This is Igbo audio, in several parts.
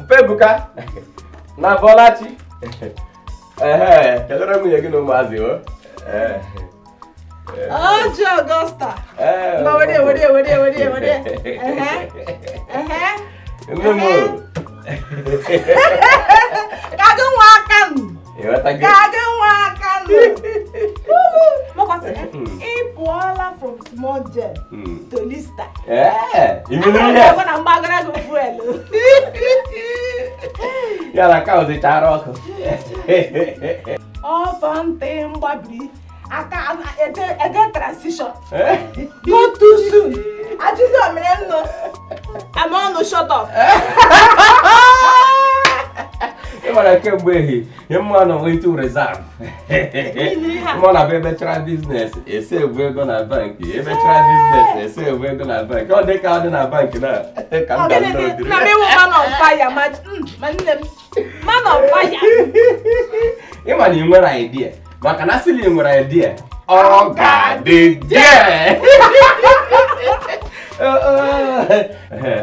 Pebuka na Bolachi kedere mu yegi no mazi o Augusta wade from small jet to Lista. La causa di Tarocco. Oh, Fountain Babri. I get transition. Go too soon. I just I'm on the shut up. I can't wait. You're on way to reserve. I'm on a baby try business. They say we're gonna bank. You ever try business? They say we're gonna bank. Oh, they can't in a bank now. Come down. Man on fire, man on fire. You man, you got an idea. But can I see you got an idea? Oh God, yeah.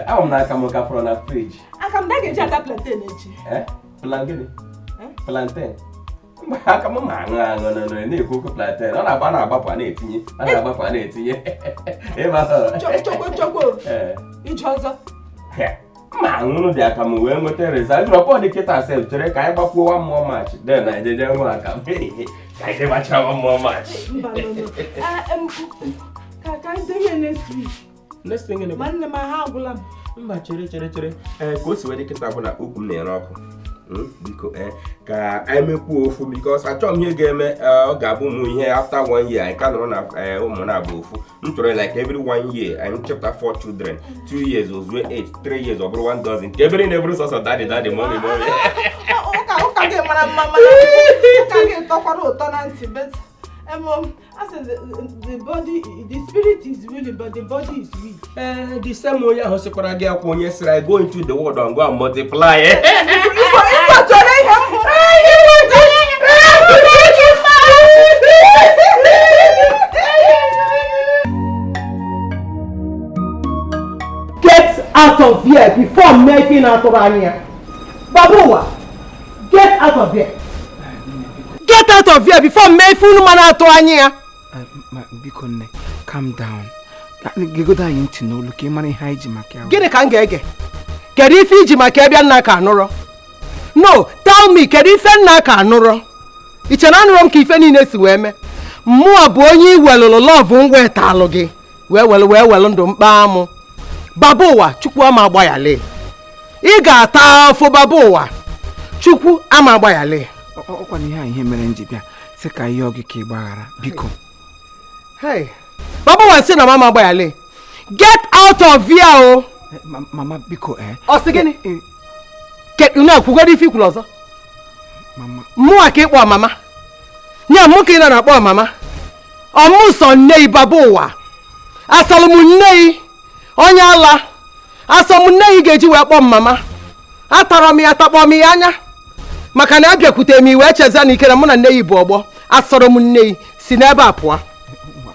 I'm not coming from a fridge. I can make a jacket plantain. Plantain? Plantain? How come no, cook plantain. I'm not about one 18. I'm about one 18. Choco. Each other. Man, they are coming well with the result. You know, the kid herself to make I bought one more match. Then I didn't want to come. I didn't watch one more match. Can I do next week? Next thing in the man, my house will chere. Go to where the kid are open there. Because I may poor food because I told me game Gabon here after 1 year. I can't run a woman like every 1 year. I'm chapter 4 children, 2 years was 8, 3 years over 1 dozen. Every source of daddy, mommy. I said the body, the spirit is willing, but the body is weak. The same way I was I go into the world and go and multiply. Get out of here before making out of here. Babuwa, get out of here. Get out of here before making man out of here. Bikone, calm down. Go down into no look money high Jimakia. Get a kangege. Get if Jimakia Naka Noro. No, tell me, can if Naka Noro? It's an unwrong kifeni nesweme. More bony well love won't talogi. Well, and don't bamo. Baboa, Chukwama Boyale. Iga ta for Baboa. Chukwu ama Boyale. What you hear him and Jibia? Seka yogi kibara. Biko. Hey, Baba was saying, Mama Boyale. Get out of here, oh. Mama Biko, again. Get you know, who got if you close. Mama. More keep one, Mama. Nya muki na na Mama. Omuso nei Baboa. Asalomu nei. Onyala. Asomu nei geji we akpọ Mama. Atara mi atakpọ mi anya. Maka na abiakwute mi we cheza na ikere mu na nei bu ogbo. Asoro mu nei si na ebe apụa.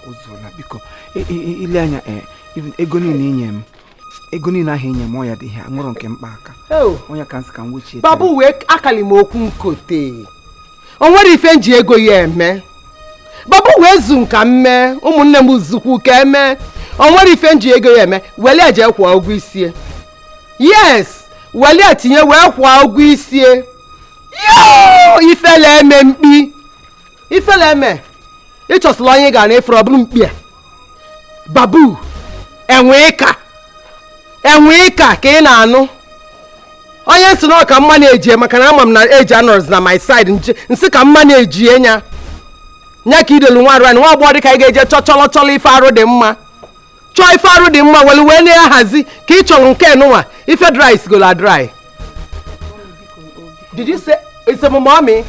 Ozola biko. Ile anya ego ni nyem. Ego ni na ha nyem o ya dị ha nwụrụ nke mkpa aka. Onya kan ska nwuchi. Babu we akali m okwu nkote. O nwere ife nji ego ya eme. Babu we zu nka mme, ụmụnne m zukwu ka eme. O nwere ife nji ego ya eme, wele eje kwa ụgwọ isi. Yes, wele atinye we kwa ụgwọ isi. Yo, ifele eme mkpi. Ifele eme. Ịchọsịla onye ga na efere ọbụrụ mkpi. Babu, enwe ka ị na-anụ. Onye nsi na ka mma na-eji maka na ama m na eji anọrọs na my side nsi ka mma na-eji enya. Nya ka idelu nwa arụ nwa agbọghọ dị ka ị ga-eje chọlọ ife arụ dị mma. chọọ ife arụ dị mma were wee na-ahazi ka ị chọrọ nke nụnwa ife dry isgola dry. Did you say it's a mommy?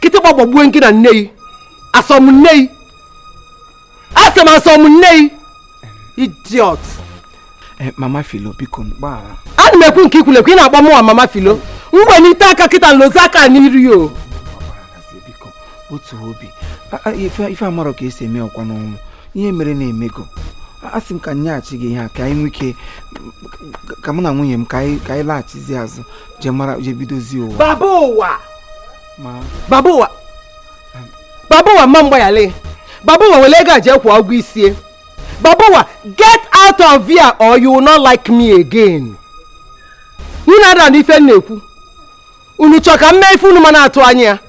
Kitaba gbagbuo nke na nne yi. Asom nne yi. Asem asom nne yi. Idiot. Mama Philo biko mgbara. Ana m ekwu nke ikwule ị na-akpọ mụ Mama Philo. Ngwe n'ite aka kịta nlozi aka n'iri o. Biko otu obi. Ife amaro ka esi eme ọkwa n'ọnwụ. Ihe mere na-emego. Asị m ka nyaghachi gị ihe a ka anyị nwee ike ka mụ na nwunye m ka anyị laghachizi azụ je bidozi ụwa. Baba ụwa. Ma Baba ụwa mma mgbanyale. Baba ụwa wele ga je kwụọ ụgwọ isi. Baba ụwa, get out of here or you will not like me again. Unu ada n'ife na-ekwu. Unu chọ ka mme ife unu ma na-atụ anya ya.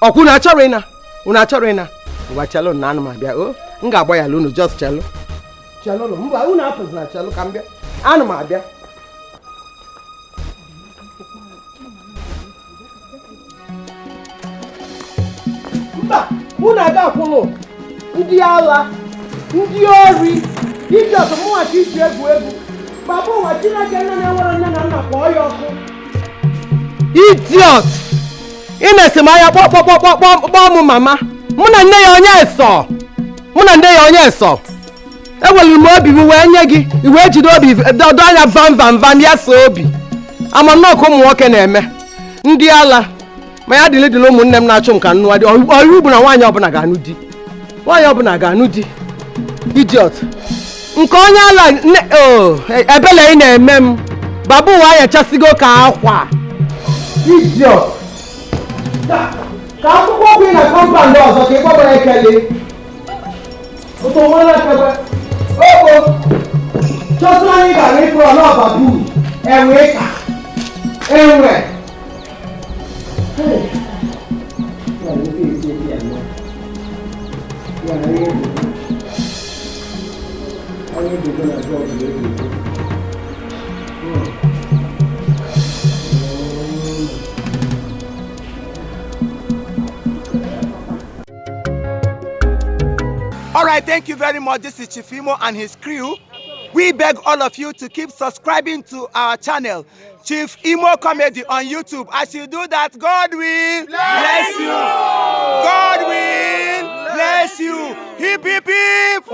Ọkwụ na achọrọ ịna. Unu achọrọ ịna. Ụwa chelo na anụ ma bịa. O, m ga-agba ya unu just chelo. Chelo no, mba unu apụzi na chelo ka m bịa. Anụ ma bịa. Mba, unu aga akwụlụ. Ndị agha, ndị ori, iji ọsọ mụnwa ka iji egwu. Baba ụwa Chineke nne na-enwere nne na nna kpọọ ya ọkụ. Idiot! Ị na-esi m anya kpọọ mụ mama. Mụ na nne ya onye eso. Ewelu m obi m wee nye gị, i wee jide obi dọdọ anya vam ya so obi. Ama nnọọ ka ụmụ nwoke na-eme. Ndị ala, ma ya dịlị ụmụnne m na-achụ m ka nnụwa dị. Ọyụ bụ na nwaanyị ọbụla ga-anụ di. Nwaanyị ọbụla ga-anụ di. Idiot! Nke onye ala ebele ị na-eme m. Baba ụwa anyachasigo ka akwa. Idiot! Ka akwụkwọ ọgwụ ị na kọmpand ọzọ ka ị gbabara ekele. Ụtụ nwa na-ekebe. Chọtụ anyị gara ịkụrọ n'ọba buu. Enwe ka. Enwe. All right, thank you very much. This is Chief Imo and his crew. We beg all of you to keep subscribing to our channel, Chief Imo Comedy on YouTube. As you do that, God will bless you. God will bless you. Hip, hip, hip.